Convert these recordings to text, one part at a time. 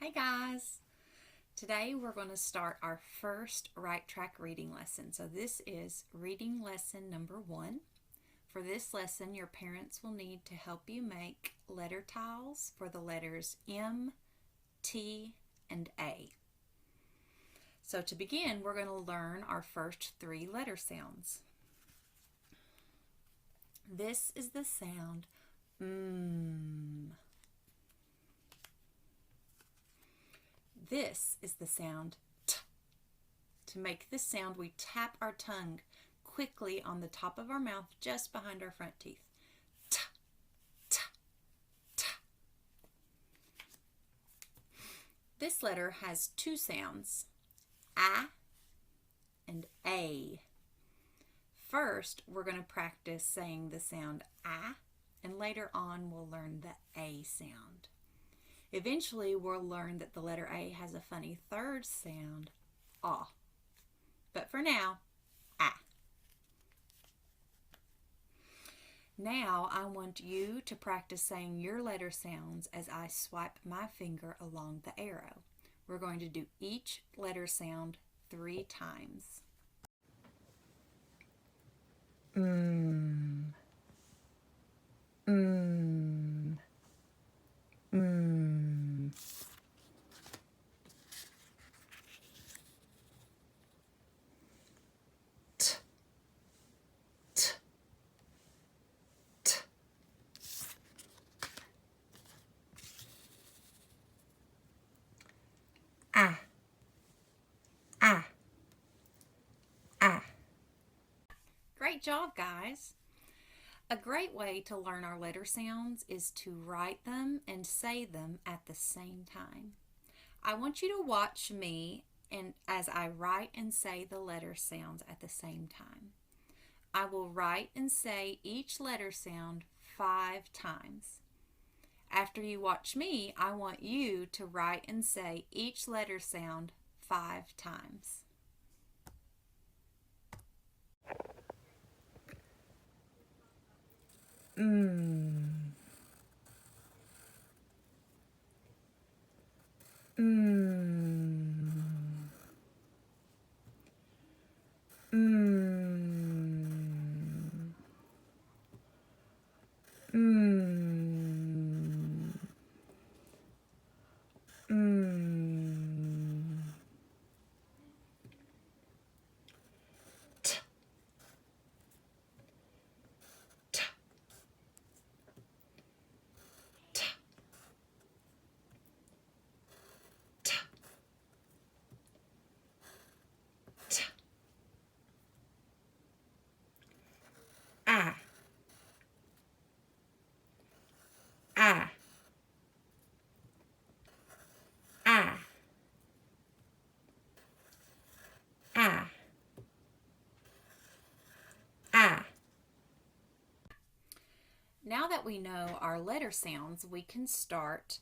Hey guys! Today we're going to start our first Right Track reading lesson. So this is reading lesson number 1. For this lesson, your parents will need to help you make letter tiles for the letters M, T, and A. So to begin, we're going to learn our first 3 letter sounds. This is the sound This is the sound T. To make this sound, we tap our tongue quickly on the top of our mouth just behind our front teeth. T, T, T. This letter has 2 sounds, A and A. First, we're going to practice saying the sound A, and later on we'll learn the A sound. Eventually, we'll learn that the letter A has a funny third sound, ah. But for now, ah. Now, I want you to practice saying your letter sounds as I swipe my finger along the arrow. We're going to do each letter sound 3 times. Ah, ah, ah. Great job, guys. A great way to learn our letter sounds is to write them and say them at the same time. I want you to watch me and as I write and say the letter sounds at the same time. I will write and say each letter sound 5 times. After you watch me, I want you to write and say each letter sound 5 times. Ah, ah, ah, ah, ah. Now that we know our letter sounds, we can start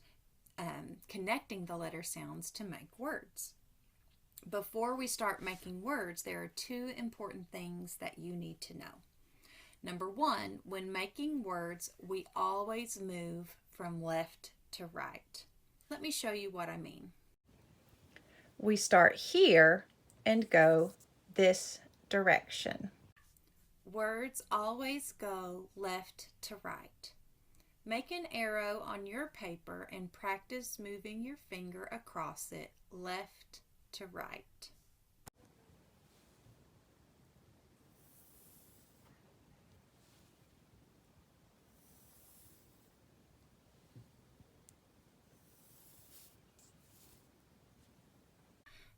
connecting the letter sounds to make words. Before we start making words, there are 2 important things that you need to know. Number 1, when making words, we always move from left to right. Let me show you what I mean. We start here and go this direction. Words always go left to right. Make an arrow on your paper and practice moving your finger across it left to right.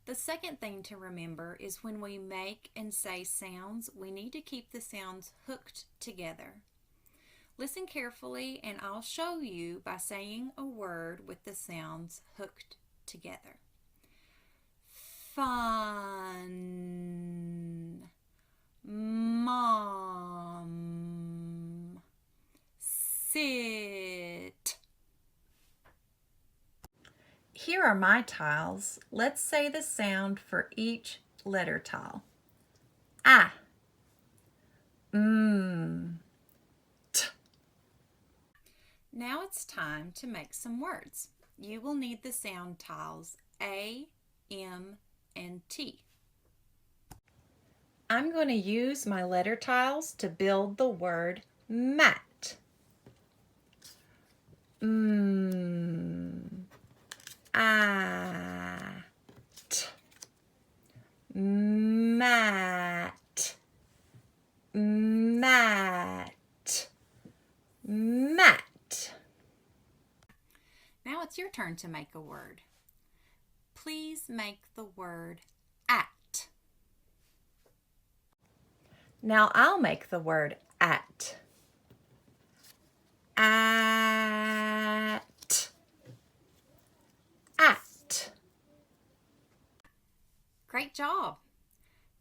The second thing to remember is when we make and say sounds, we need to keep the sounds hooked together. Listen carefully and I'll show you by saying a word with the sounds hooked together. Fun, mom, sit. Here are my tiles. Let's say the sound for each letter tile. Ah, t. Now it's time to make some words. you will need the sound tiles A, M, and T. I'm going to use my letter tiles to build the word mat. At. Mat. Mat. Mat. Now it's your turn to make a word. Please make the word at. Now I'll make the word at. At. At. Great job.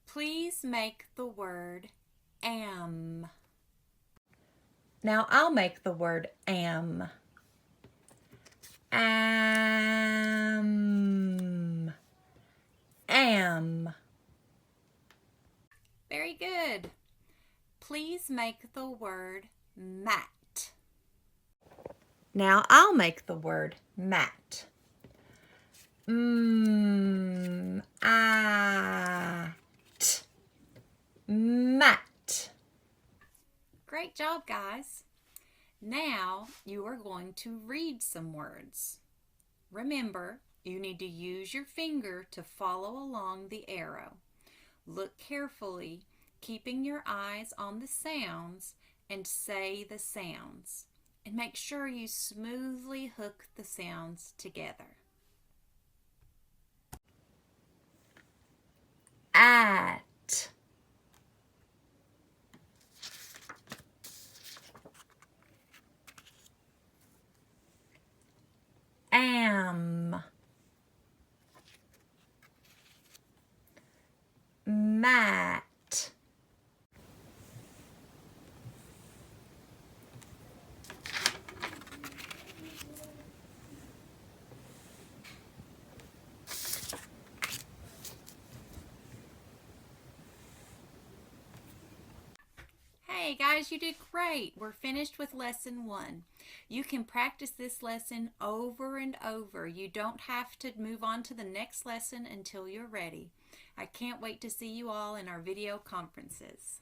Please make the word am. Now I'll make the word am. Am. Am. Very good. Please make the word mat. Now I'll make the word mat. At. Mat. Great job, guys. Now you are going to read some words. Remember, you need to use your finger to follow along the arrow. Look carefully, keeping your eyes on the sounds, and say the sounds. And make sure you smoothly hook the sounds together. At. Am. Mat. Hey guys, you did great. We're finished with lesson 1. You can practice this lesson over and over. You don't have to move on to the next lesson until you're ready. I can't wait to see you all in our video conferences.